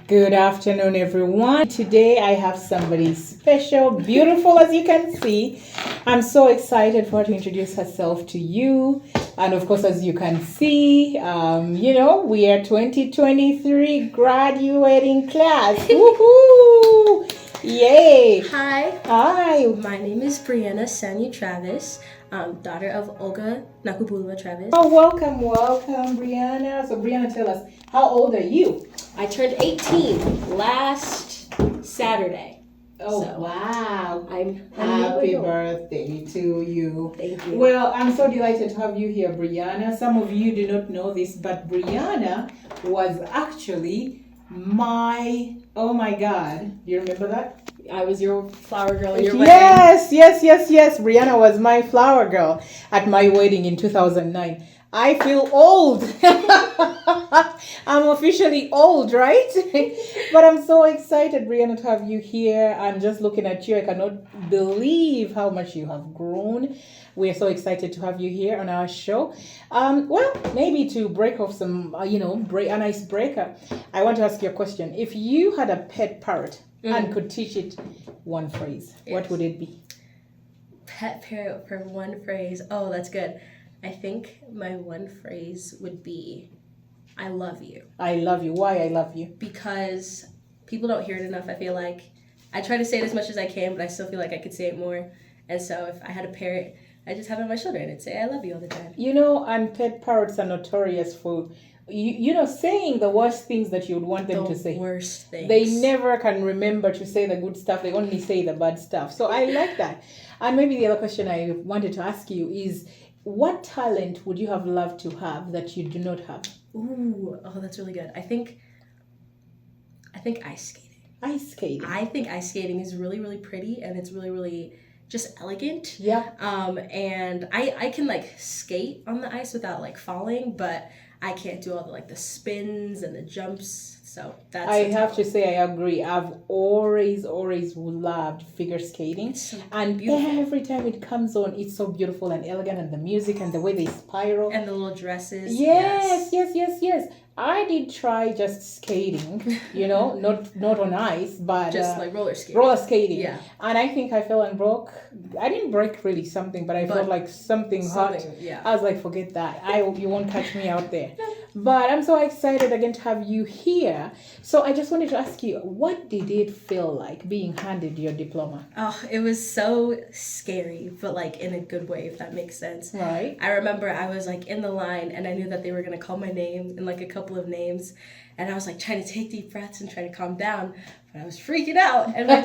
Good afternoon, everyone. Today I have somebody special, beautiful as you can see. I'm so excited for her to introduce herself to you. And of course, as you can see, we are 2023 graduating class. Woohoo! Yay! Hi. Hi. My name is Breanna Sanyu Travis, daughter of Olga Nakubulwa Travis. Oh, welcome, Breanna. So, Breanna, tell us, how old are you? I turned 18 last Saturday. Oh, so wow. I'm Happy birthday to you. Thank you. Well, I'm so delighted to have you here, Breanna. Some of you do not know this, but Breanna was actually oh my God. Do you remember that? I was your flower girl in your wedding. Yes. Breanna was my flower girl at my wedding in 2009. I feel old. I'm officially old, right? But I'm so excited, Breanna, to have you here. I'm just looking at you. I cannot believe how much you have grown. We're so excited to have you here on our show. Maybe to break off some, an icebreaker, I want to ask you a question. If you had a pet parrot and could teach it one phrase, what would it be? Pet parrot for one phrase. Oh, that's good. I think my one phrase would be, I love you. I love you. Why I love you? Because people don't hear it enough, I feel like. I try to say it as much as I can, but I still feel like I could say it more. And so if I had a parrot, I just have it on my shoulder and it'd say, I love you all the time. And pet parrots are notorious for, saying the worst things that you would want them to say. The worst things. They never can remember to say the good stuff. They only say the bad stuff. So I like that. And maybe the other question I wanted to ask you is, what talent would you have loved to have that you do not have? Ooh, that's really good. I think ice skating. Ice skating. I think ice skating is really, really pretty and it's really, really just elegant. Yeah. And I can skate on the ice without falling, but I can't do all the spins and the jumps. So that's I have to say I agree. I've always loved figure skating. It's so and beautiful. Every time it comes on, it's so beautiful and elegant, and the music and the way they spiral. And the little dresses. Yes. I did try just skating, not on ice, but just roller skating. Roller skating. Yeah. And I think I fell and broke. I didn't break really something, but I felt like something hot. Yeah. I was like, forget that. You won't catch me out there. But I'm so excited again to have you here. So I just wanted to ask you, what did it feel like being handed your diploma? Oh, it was so scary, but in a good way, if that makes sense. Right. I remember I was in the line and I knew that they were going to call my name and a couple of names. And I was trying to take deep breaths and trying to calm down, but I was freaking out. And my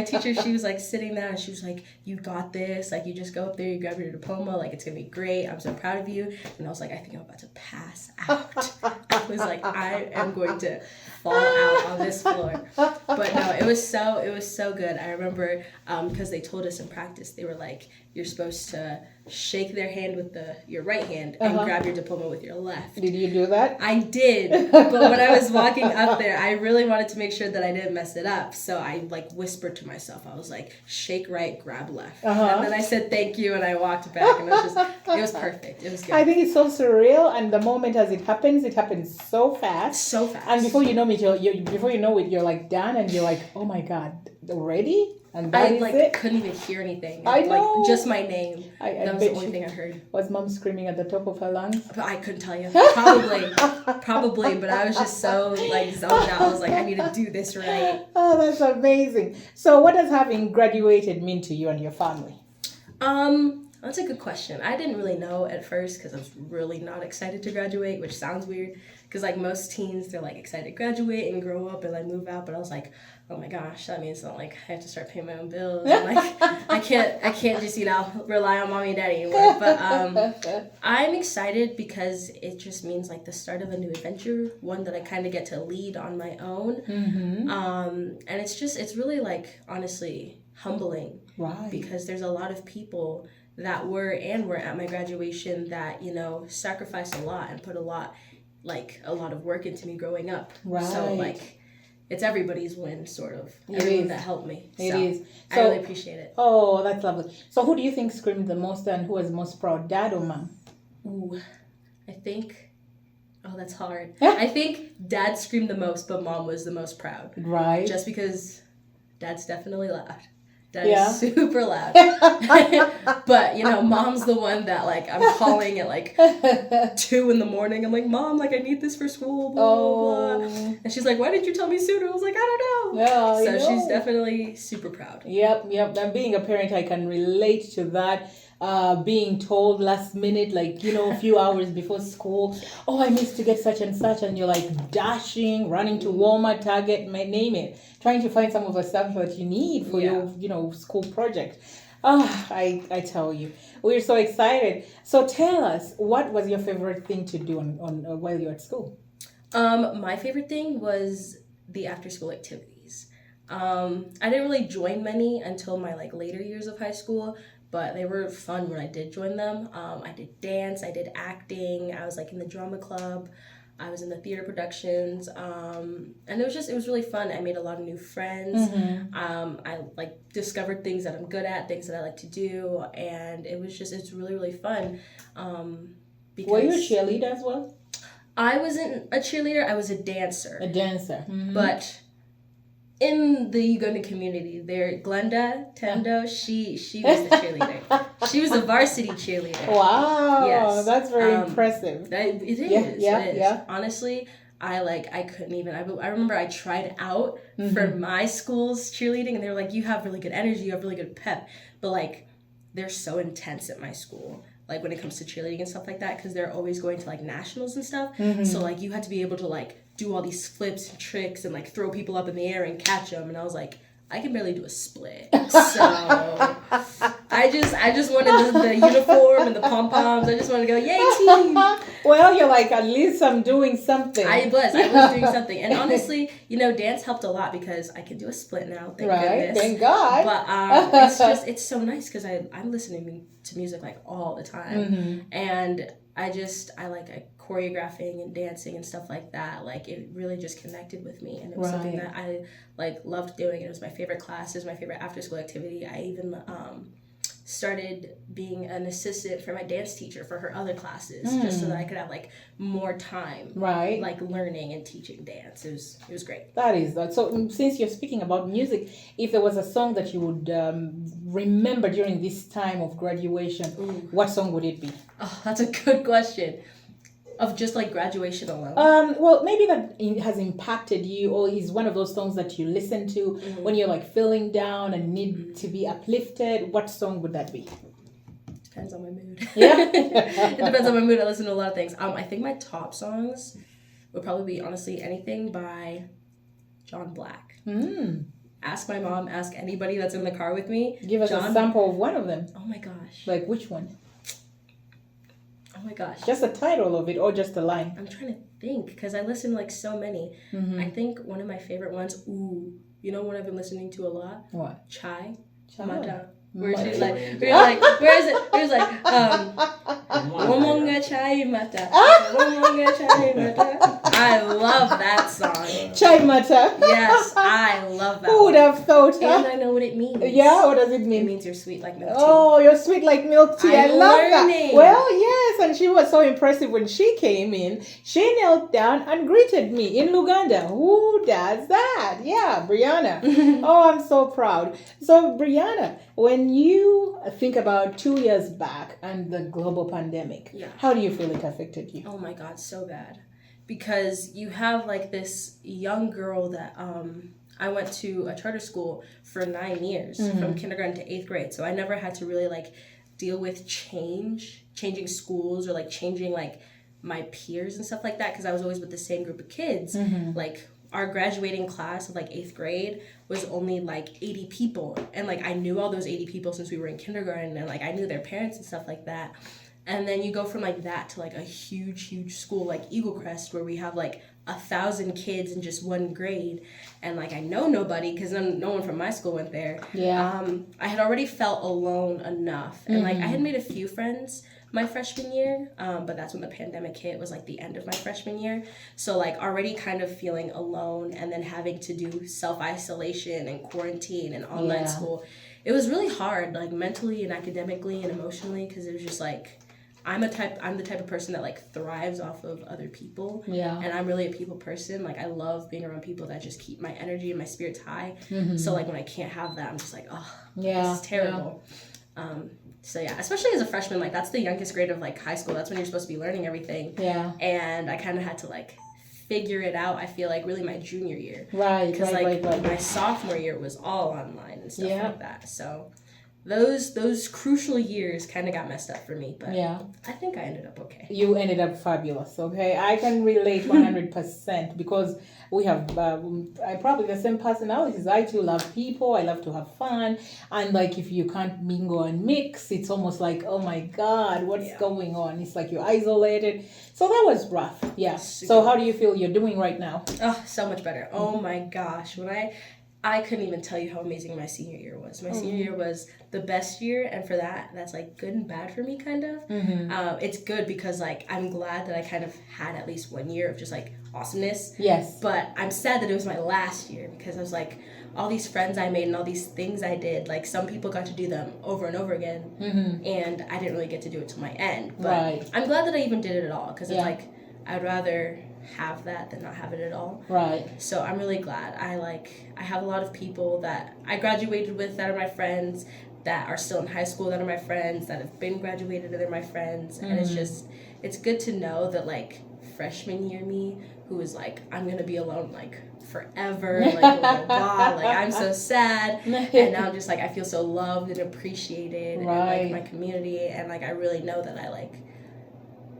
teacher, she was sitting there and she was like, you got this. You just go up there, you grab your diploma. It's going to be great. I'm so proud of you. And I was like, I think I'm about to pass out. I was like, I am going to fall out on this floor. But no, it was so good. I remember because they told us in practice, they were like, you're supposed to shake their hand with your right hand and grab your diploma with your left. Did you do that? I did, but when I was walking up there, I really wanted to make sure that I didn't mess it up. So I whispered to myself. I was like, shake right, grab left. And then I said thank you and I walked back and it was perfect. It was good. I think it's so surreal, and the moment as it happens so fast. So fast. And before you know it, you're done and you're like, oh my God, already? And that I is it? couldn't even hear anything. I know. Just my name. That was the only thing I heard. Was Mom screaming at the top of her lungs? But I couldn't tell you. Probably. But I was just so zoned out. I was like, I need to do this right. Oh, that's amazing. So, what does having graduated mean to you and your family? That's a good question. I didn't really know at first because I was really not excited to graduate, which sounds weird. Because most teens, they're excited to graduate and grow up and move out. But I was like, oh my gosh, that means I have to start paying my own bills. And, I can't just rely on mommy and daddy anymore. But I'm excited because it just means the start of a new adventure, one that I kind of get to lead on my own. Mm-hmm. And it's really honestly humbling, right? Because there's a lot of people that were at my graduation that sacrificed a lot and put a lot of work into me growing up. Right. So it's everybody's win, sort of. Everyone that helped me. It is. I really appreciate it. Oh, that's lovely. So who do you think screamed the most and who was most proud, dad or mom? Ooh, I think Oh, that's hard. I think dad screamed the most, but mom was the most proud. Right. Just because dad's definitely loud. Dad Yeah. is super loud. But, you know, mom's the one that, like, I'm calling at, like, 2 in the morning. I'm like, Mom, like, I need this for school, blah, blah, blah. And she's like, why didn't you tell me sooner? I was like, I don't know. Yeah, So she's definitely super proud. Yep. And being a parent, I can relate to that. Being told last minute, like, you know, a few hours before school, oh, I missed to get such and such, and you're like dashing, running to Walmart, Target, name it, trying to find some of the stuff that you need for your, you know, school project. I tell you, we're so excited. So tell us, what was your favorite thing to do on while you're at school? My favorite thing was the after school activities. I didn't really join many until my like later years of high school, but they were fun when I did join them. I did dance, I did acting, I was like in the drama club, I was in the theater productions, and it was really fun. I made a lot of new friends. I like discovered things that I'm good at, things that I like to do, and it's really, really fun. Because were you a cheerleader as well? I wasn't a cheerleader, I was a dancer. A dancer. But in the Ugandan community, Glenda Tendo, she was the cheerleader. She was a varsity cheerleader. Wow, yes. That's very impressive. It is. It is. Honestly, I couldn't even. I remember I tried out for my school's cheerleading, and they were like, "You have really good energy, you have really good pep," but like, they're so intense at my school. Like when it comes to cheerleading and stuff like that, because they're always going to like nationals and stuff. So like you had to be able to like do all these flips and tricks and like throw people up in the air and catch them. And I was like, I can barely do a split. So I just wanted the uniform and the pom poms. I just wanted to go, yay team. Well, you're like, at least I'm doing something. I was doing something, and honestly, you know, dance helped a lot because I can do a split now. Thank goodness. Thank God. But it's so nice because I'm listening to music like all the time, and I like choreographing and dancing and stuff like that. Like it really just connected with me, and it was something that I like loved doing. It was my favorite class. It was my favorite after school activity. I even started being an assistant for my dance teacher for her other classes, just so that I could have like more time, like learning and teaching dance. It was great. That is that. So since you're speaking about music, if there was a song that you would remember during this time of graduation, what song would it be? Oh, that's a good question. Of just like graduation alone? Well, maybe that has impacted you, or is one of those songs that you listen to when you're like feeling down and need to be uplifted. What song would that be? Depends on my mood. Yeah. It depends on my mood. I listen to a lot of things. I think my top songs would probably be honestly anything by John Black. Ask my mom, ask anybody that's in the car with me. Give us a sample of one of them. Oh my gosh. Like which one? Oh my gosh. Just the title of it or just the line? I'm trying to think because I listen like so many. I think one of my favorite ones, you know what I've been listening to a lot? What? Chai Mata. Where she's like, where is it? It was like, Womonga Chai Mata. Womonga Chai Mata. I love that song. Chai Mata. Yes, I love that. Who would have thought? And I know what it means. Yeah, what does it mean? It means you're sweet like milk tea. Oh, you're sweet like milk tea. I love learning. that. Well, yes, and she was so impressive when she came in. She knelt down and greeted me in Uganda. Who does that? Yeah, Breanna. Oh, I'm so proud. So, Breanna, when you think about 2 years back and the global pandemic, how do you feel it affected you? Oh my God, so bad. Because you have like this young girl that I went to a charter school for 9 years, from kindergarten to 8th grade. So I never had to really like deal with changing schools or like changing like my peers and stuff like that, because I was always with the same group of kids. Like our graduating class of like 8th grade was only like 80 people. And like I knew all those 80 people since we were in kindergarten, and like I knew their parents and stuff like that. And then you go from like that to like a huge school like Eagle Crest, where we have like 1,000 kids in just one grade, and like I know nobody because no one from my school went there. I had already felt alone enough, and like I had made a few friends my freshman year, but that's when the pandemic hit. It was like the end of my freshman year, so like already kind of feeling alone, and then having to do self-isolation and quarantine and online school. It was really hard, like mentally and academically and emotionally, because it was just like I'm the type of person that like thrives off of other people. Yeah. And I'm really a people person. Like I love being around people that just keep my energy and my spirits high. Mm-hmm. So like when I can't have that, I'm just like, oh, yeah, this is terrible. Yeah. So yeah, especially as a freshman, like that's the youngest grade of like high school. That's when you're supposed to be learning everything. Yeah. And I kind of had to like figure it out. I feel like really my junior year. Right. Because right. my sophomore year was all online and stuff like that. So those crucial years kind of got messed up for me, but I think I ended up okay. You ended up fabulous. Okay, I can relate 100% because we have probably the same personalities. I too love people. I love to have fun, and like if you can't mingle and mix, it's almost like, oh my God, what's going on? It's like you're isolated. So that was rough. Yeah. So how do you feel you're doing right now? Oh, so much better. Oh my gosh, when I couldn't even tell you how amazing my senior year was. My senior year was the best year, and for that's like good and bad for me, kind of. Mm-hmm. It's good because like I'm glad that I kind of had at least 1 year of just like awesomeness. Yes. But I'm sad that it was my last year because I was like, all these friends I made and all these things I did, like some people got to do them over and over again, and I didn't really get to do it till my end. But I'm glad that I even did it at all because it's like I'd rather have that than not have it at all. Right. So I'm really glad. I have a lot of people that I graduated with that are my friends, that are still in high school that are my friends, that have been graduated that are my friends. And it's good to know that like freshman year me, who was like, I'm gonna be alone like forever, like blah, blah, blah, like I'm so sad. And now I'm just like, I feel so loved and appreciated and like my community, and like I really know that I like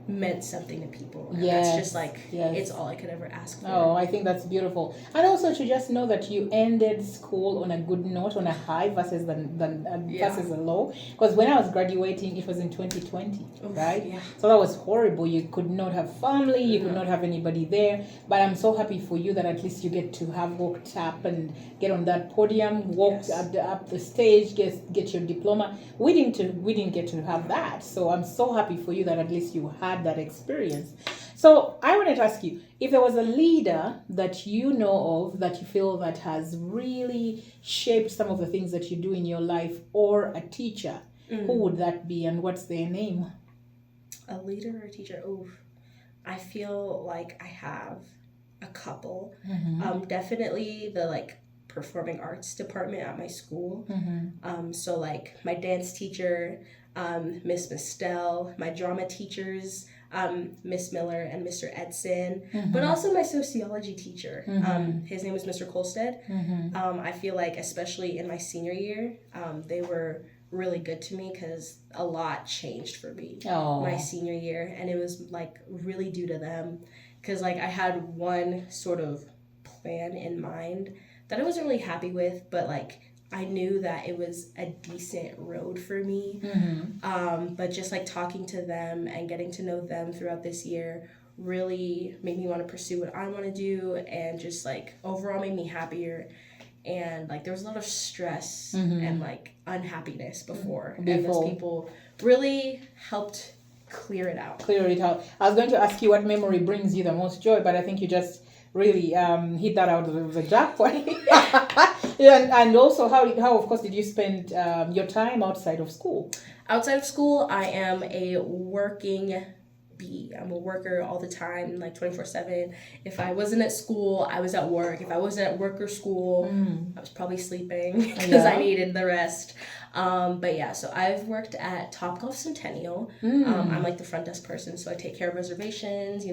meant something to people, and that's just like it's all I could ever ask for. Oh, I think that's beautiful. And also to just know that you ended school on a good note, on a high versus versus a low, because when I was graduating it was in 2020. Right? So that was horrible. You could not have family, you could not have anybody there, but I'm so happy for you that at least you get to have walked up and get on that podium, walked up the stage, get your diploma. We didn't get to have that, so I'm so happy for you that at least you had that experience. So I wanted to ask you, if there was a leader that you know of that you feel that has really shaped some of the things that you do in your life, or a teacher, who would that be and what's their name? A leader or a teacher? Oh, I feel like I have a couple. Definitely the like performing arts department at my school. So like my dance teacher, Miss Mistel, my drama teachers, Miss Miller and Mr. Edson, but also my sociology teacher. His name was Mr. Kolstead. I feel like especially in my senior year, they were really good to me because a lot changed for me my senior year, and it was like really due to them, because like I had one sort of plan in mind that I wasn't really happy with, but like I knew that it was a decent road for me. But just like talking to them and getting to know them throughout this year really made me want to pursue what I want to do, and just like overall made me happier. And like there was a lot of stress and like unhappiness before, and those people really helped clear it out. I was going to ask you what memory brings you the most joy, but I think you just really hit that out of the jackpot. And also how of course did you spend your time outside of school? Outside of school, I am a working bee. I'm a worker all the time, like 24/7. If I wasn't at school, I was at work. If I wasn't at work or school, I was probably sleeping because I needed the rest. But yeah, so I've worked at Topgolf Centennial. I'm like the front desk person, so I take care of reservations,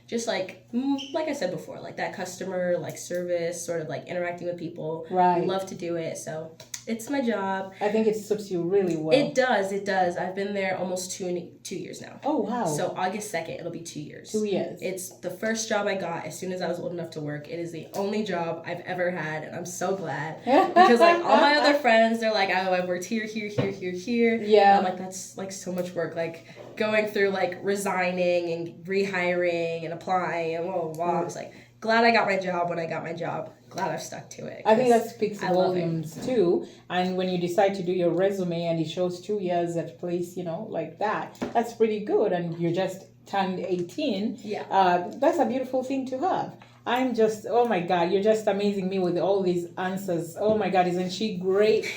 just like I said before, like that customer like service, sort of like interacting with people. Right. Love to do it, so it's my job. I think it suits you really well. It does. I've been there almost two years now. Oh, wow. So August 2nd, it'll be 2 years. 2 years. It's the first job I got as soon as I was old enough to work. It is the only job I've ever had, and I'm so glad. Because like all my other friends, they're like, oh, I've worked here. Yeah. And I'm like, that's like so much work. Like going through like resigning and rehiring and applying and blah, blah, blah. I was like, glad I got my job when I got my job. Glad I've stuck to it. I think that speaks volumes too. And when you decide to do your resume and it shows 2 years at a place, like that, that's pretty good. And you just turned 18. Yeah. That's a beautiful thing to have. I'm just, oh my God, you're just amazing me with all these answers. Oh my God, isn't she great?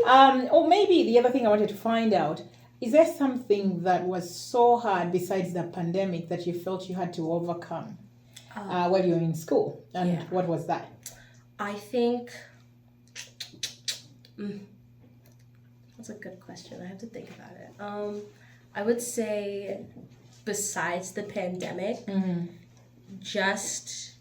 Or maybe the other thing I wanted to find out, Is there something that was so hard besides the pandemic that you felt you had to overcome while you were in school? And what was that? I think that's a good question. I have to think about it. I would say besides the pandemic, just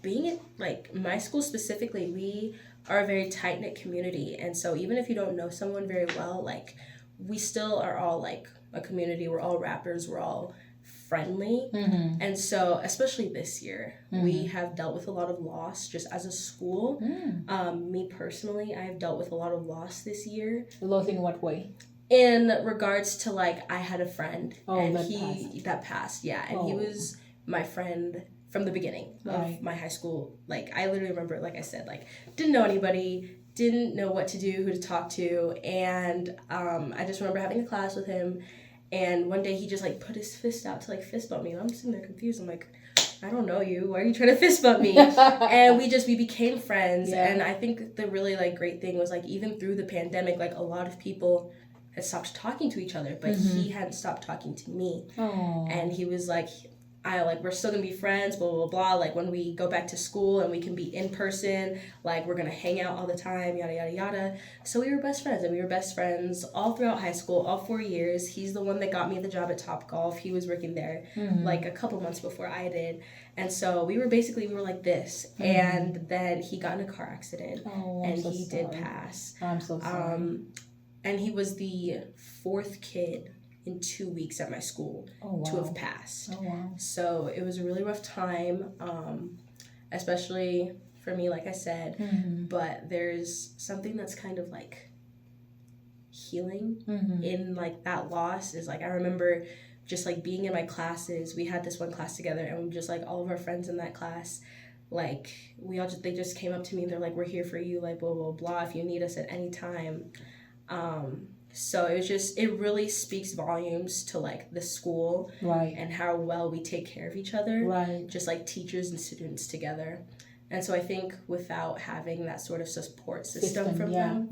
being like my school specifically, we are a very tight-knit community, and so even if you don't know someone very well, like we still are all like a community. We're all rappers, we're all friendly, and so especially this year we have dealt with a lot of loss just as a school. Me personally, I've dealt with a lot of loss this year. Loss in what way? In regards to like I had a friend and that passed, and he was my friend from the beginning of my high school. Like I literally remember, like I said, like didn't know anybody, didn't know what to do, who to talk to, and I just remember having a class with him, and one day he just like put his fist out to like fist bump me, and I'm sitting there confused. I'm like, I don't know you, why are you trying to fist bump me? And we became friends. And I think the really like great thing was like even through the pandemic, like a lot of people had stopped talking to each other, but he hadn't stopped talking to me. And he was like, we're still gonna be friends, blah, blah, blah. Like when we go back to school and we can be in person, like we're gonna hang out all the time, yada, yada, yada. So we were best friends, and we were best friends all throughout high school, all 4 years. He's the one that got me the job at Topgolf. He was working there like a couple months before I did. And so we were like this. And then he got in a car accident and so he did pass. I'm so sorry. And he was the 4th kid in 2 weeks at my school to have passed. So it was a really rough time, especially for me, like I said, but there's something that's kind of like healing in like that loss. Is like I remember just like being in my classes. We had this one class together, and just like all of our friends in that class, like they just came up to me and they're like, we're here for you, like blah blah blah, if you need us at any time. So it really speaks volumes to like the school and how well we take care of each other, just like teachers and students together. And so I think without having that sort of support system from them,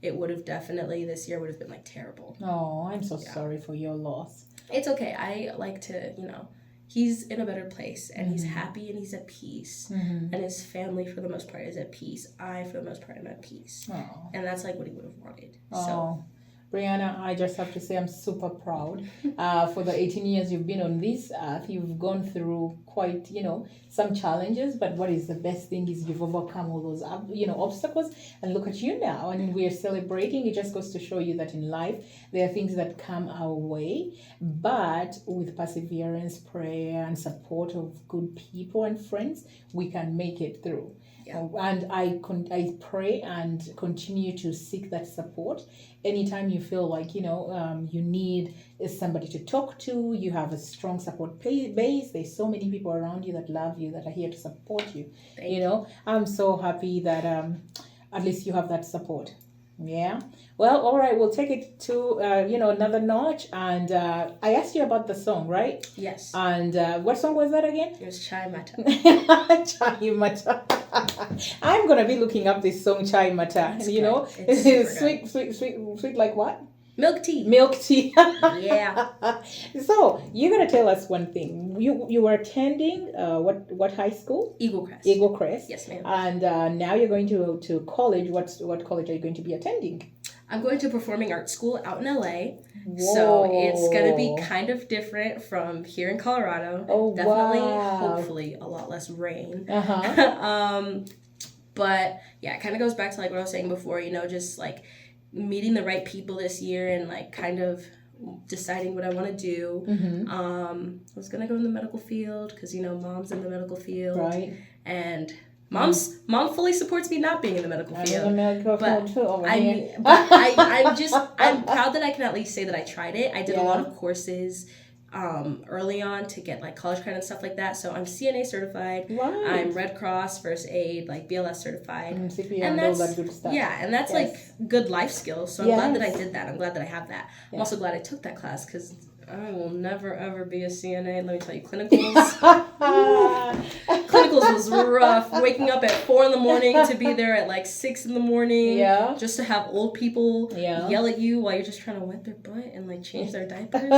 it would have definitely, this year would have been like terrible. Oh, I'm so sorry for your loss. It's okay. I like to, he's in a better place, and he's happy, and he's at peace, and his family for the most part is at peace. I for the most part am at peace, and that's like what he would have wanted. So Breanna, I just have to say I'm super proud for the 18 years you've been on this earth. You've gone through quite, some challenges, but what is the best thing is you've overcome all those, obstacles, and look at you now, and we are celebrating. It just goes to show you that in life, there are things that come our way, but with perseverance, prayer, and support of good people and friends, we can make it through. And I pray and continue to seek that support. Anytime you feel like, you need somebody to talk to, you have a strong support base. There's so many people around you that love you, that are here to support you. Thank you. I'm so happy that at least you have that support. Yeah. Well, all right. We'll take it to, another notch. And I asked you about the song, right? Yes. And what song was that again? It was Chai Mata. Chai Mata. I'm going to be looking up this song, Chai Mata. It's sweet like what? Milk tea. Milk tea. Yeah. So, you're going to tell us one thing. You were attending what high school? Eagle Crest. Eagle Crest. Yes, ma'am. And now you're going to college. What college are you going to be attending? I'm going to performing arts school out in LA. Whoa. So it's going to be kind of different from here in Colorado. Oh, definitely, wow. hopefully, a lot less rain. But yeah, it kind of goes back to like what I was saying before, just like meeting the right people this year and like kind of deciding what I want to do. I was going to go in the medical field because, mom's in the medical field. Right. And mom fully supports me not being in the medical field. I'm in the medical field too over here. I'm proud that I can at least say that I tried it. I did a lot of courses early on to get like college credit and stuff like that. So I'm CNA certified. Right. I'm Red Cross, first aid, like BLS certified. CPR and all that good stuff. Yeah, and that's like good life skills. So I'm glad that I did that. I'm glad that I have that. I'm also glad I took that class because I will never ever be a CNA. Let me tell you, clinicals musicals was rough. Waking up at 4 in the morning to be there at like 6 in the morning. Yeah. Just to have old people yell at you while you're just trying to wet their butt and like change their diapers.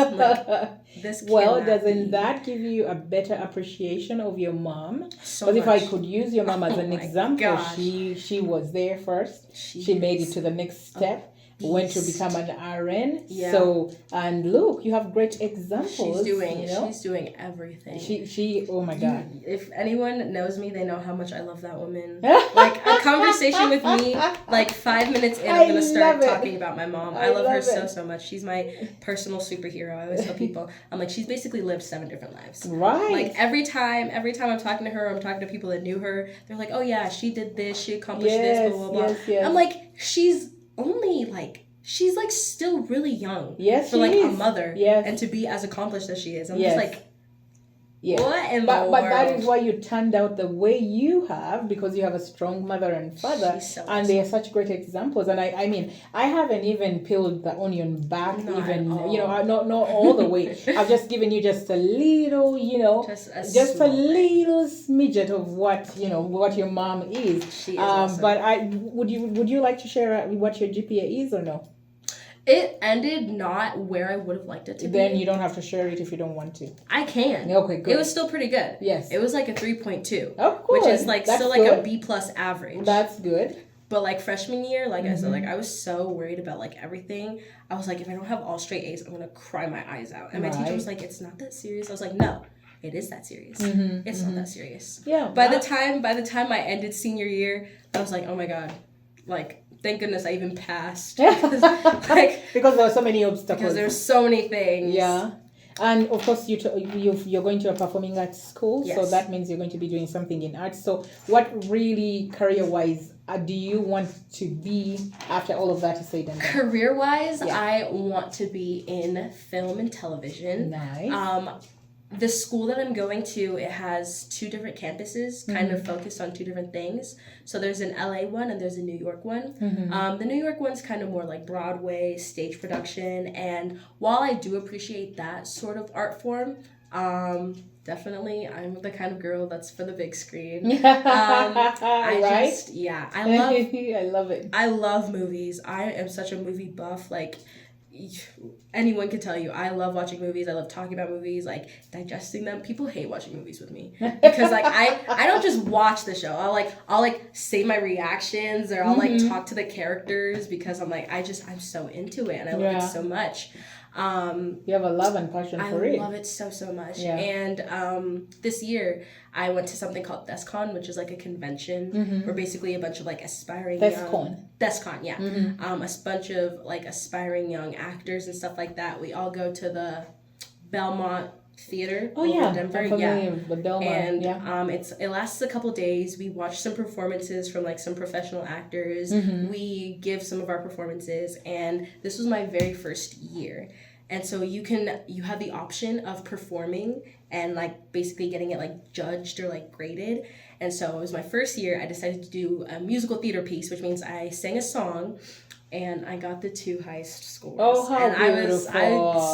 This doesn't that give you a better appreciation of your mom? Because if I could use your mom as an example, she was there first. She made it to the next step. Went to become an RN. Yeah. So, and look, you have great examples. She's doing everything. She oh my God. If anyone knows me, they know how much I love that woman. Like a conversation with me, like 5 minutes in, I'm going to start talking about my mom. I love her so much. She's my personal superhero. I always tell people, I'm like, she's basically lived 7 different lives. Right. Like every time I'm talking to her, I'm talking to people that knew her, they're like, oh yeah, she did this, she accomplished this, blah, blah, blah. Yes. I'm like, she's still really young for like a mother and to be as accomplished as she is. I'm just like, what in the world? But that is why you turned out the way you have, because you have a strong mother and father, and they are such great examples. And I mean, I haven't even peeled the onion back, not all the way. I've just given you just a little, just a little smidget of what your mom is. She is awesome. But would you like to share what your GPA is or no? It ended not where I would have liked it to be. Then you don't have to share it if you don't want to. I can. Okay, good. It was still pretty good. Yes. It was like a 3.2. Of course. Which is like still like a B+ average. That's good. But like freshman year, like I said, like I was so worried about like everything. I was like, if I don't have all straight A's, I'm gonna cry my eyes out. And my teacher was like, it's not that serious. I was like, no, it is that serious. It's not that serious. Yeah. By the time I ended senior year, I was like, oh my God, like, thank goodness I even passed. Because there were so many obstacles. Because there's so many things. Yeah. And of course, you're going to a performing arts school. Yes. So that means you're going to be doing something in arts. So what really career-wise do you want to be after all of that is said and done? Career-wise, I want to be in film and television. Nice. The school that I'm going to, it has 2 different campuses, kind of focused on 2 different things. So there's an LA one and there's a New York one. The New York one's kind of more like Broadway, stage production. And while I do appreciate that sort of art form, definitely I'm the kind of girl that's for the big screen. I love it. I love movies. I am such a movie buff. Like, anyone can tell you I love watching movies. I love talking about movies, like digesting them. People hate watching movies with me because like I don't just watch the show. I'll say my reactions, or I'll like talk to the characters because I'm so into it and I love it so much. You have a love and passion for it. I love it so much. Yeah. And this year I went to something called DESCON, which is like a convention where basically a bunch of like aspiring DESCON, yeah. A bunch of like aspiring young actors and stuff like that. We all go to the Belmont Theater in Denver. The Belmont, and it lasts a couple days. We watch some performances from like some professional actors. We give some of our performances, and this was my very first year. And so you have the option of performing and like basically getting it like judged or like graded. And so it was my first year. I decided to do a musical theater piece, which means I sang a song. And I got the 2 highest scores. Oh, how beautiful. I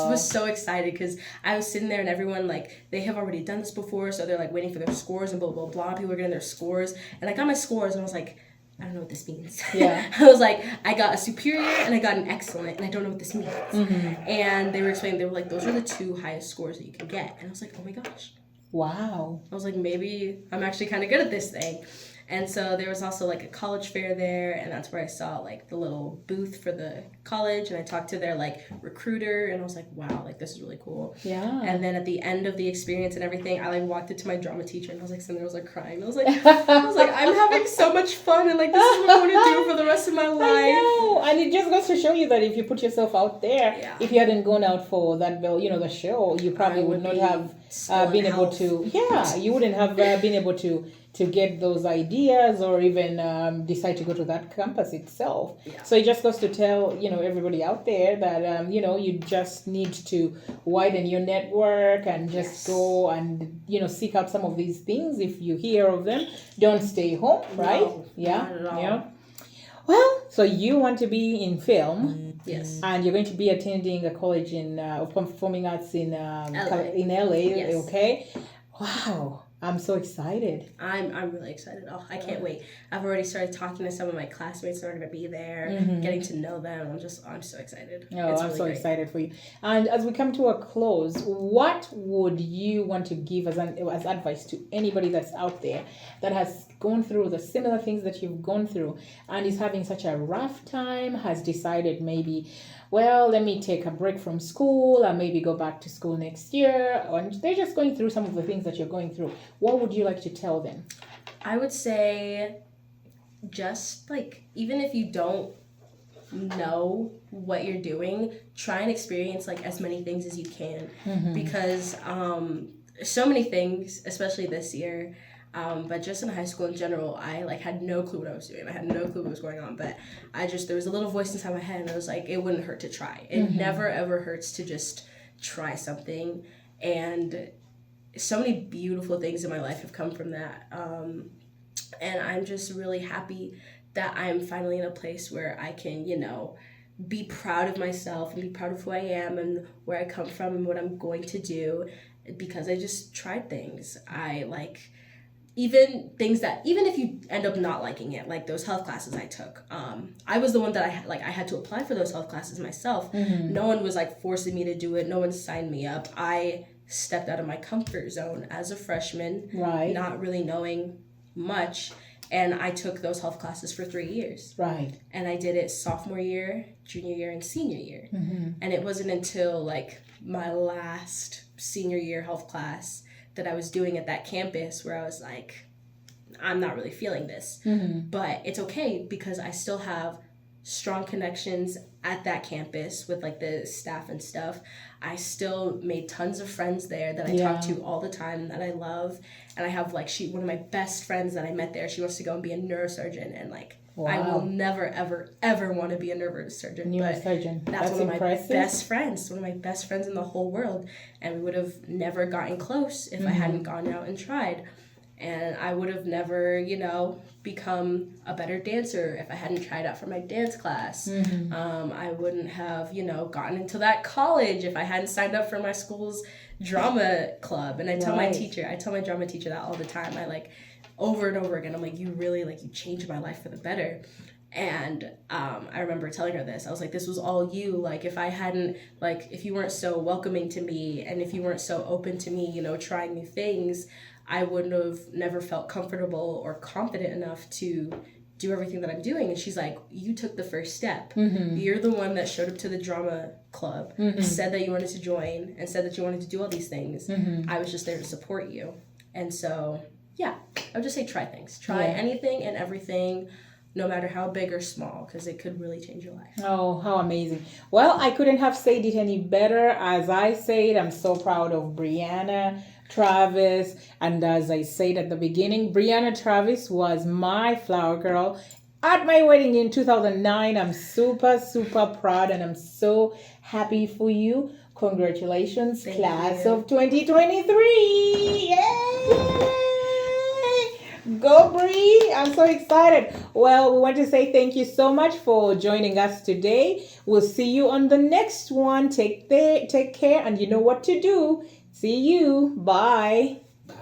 was so excited because I was sitting there and everyone, like, they have already done this before. So they're, like, waiting for their scores and blah, blah, blah. People are getting their scores. And I got my scores and I was like, I don't know what this means. Yeah. I was like, I got a superior and I got an excellent and I don't know what this means. And they were explaining, they were like, those are the 2 highest scores that you can get. And I was like, oh my gosh. Wow. I was like, maybe I'm actually kind of good at this thing. And so there was also like a college fair there, and that's where I saw like the little booth for the college, and I talked to their like recruiter, and I was like, wow, like this is really cool. Yeah. And then at the end of the experience and everything, I like walked into my drama teacher and I was like sitting there, I was like crying. I was like I'm having so much fun, and like this is what I want to do for the rest of my life. I know. And it just goes to show you that if you put yourself out there, if you hadn't gone out for that the show, you probably would not have been able to. Yeah, you wouldn't have been able to get those ideas or even decide to go to that campus itself. Yeah. So it just goes to tell, everybody out there that, you just need to widen your network and just go and, seek out some of these things. If you hear of them, don't stay home, right? No, yeah. Not at all. Yeah. Well, so you want to be in film. Yes. And you're going to be attending a college in performing arts in LA. Yes. Okay. Wow. I'm so excited. I'm really excited. Oh, I can't wait. I've already started talking to some of my classmates that are going to be there, getting to know them. I'm so excited. Oh, It's I'm really so great. excited for you. And as we come to a close, what would you want to give as advice to anybody that's out there that has gone through the similar things that you've gone through and is having such a rough time, has decided maybe, well, let me take a break from school and maybe go back to school next year, and they're just going through some of the things that you're going through. What would you like to tell them? I would say just like, even if you don't know what you're doing, try and experience like as many things as you can, because so many things, especially this year, but just in high school in general, I like had no clue what I was doing. I had no clue what was going on, but there was a little voice inside my head, and I was like, it wouldn't hurt to try. It never ever hurts to just try something. And so many beautiful things in my life have come from that. And I'm just really happy that I'm finally in a place where I can, be proud of myself and be proud of who I am and where I come from and what I'm going to do, because I just tried things. I like even things that, even if you end up not liking it, like those health classes I took, I was the one that I had to apply for those health classes myself. No one was like forcing me to do it. No one signed me up. I stepped out of my comfort zone as a freshman, Right. not really knowing much, and I took those health classes for 3 years. Right. And I did it sophomore year, junior year, and senior year. And it wasn't until like my last senior year health class that I was doing at that campus where I was like, I'm not really feeling this. But it's okay, because I still have strong connections at that campus with like the staff and stuff. I still made tons of friends there that I talk to all the time that I love. And I have like one of my best friends that I met there, she wants to go and be a neurosurgeon, and like I will never ever ever want to be a neurosurgeon. Neurosurgeon. But that's one impressive. of my best friends, one of my best friends in the whole world, and we would have never gotten close if I hadn't gone out and tried. And I would have never, become a better dancer if I hadn't tried out for my dance class. I wouldn't have, gotten into that college if I hadn't signed up for my school's drama club. And I tell my drama teacher that all the time. I like over and over again, I'm like, you really you changed my life for the better. And I remember telling her this. I was like, this was all you. Like, if I hadn't, if you weren't so welcoming to me, and if you weren't so open to me, trying new things, I wouldn't have never felt comfortable or confident enough to do everything that I'm doing. And she's like, you took the first step. You're the one that showed up to the drama club, said that you wanted to join, and said that you wanted to do all these things. I was just there to support you. And so, yeah, I would just say try things. Try anything and everything, no matter how big or small, because it could really change your life. Oh, how amazing. Well, I couldn't have said it any better. As I said, I'm so proud of Breanna Travis. And as I said at the beginning, Breanna Travis was my flower girl at my wedding in 2009. I'm super, super proud, and I'm so happy for you. Congratulations, Thank class you. of 2023. Yay! Go Bree! I'm so excited. Well, we want to say thank you so much for joining us today. We'll see you on the next one. Take care, and you know what to do. See you. Bye. Bye.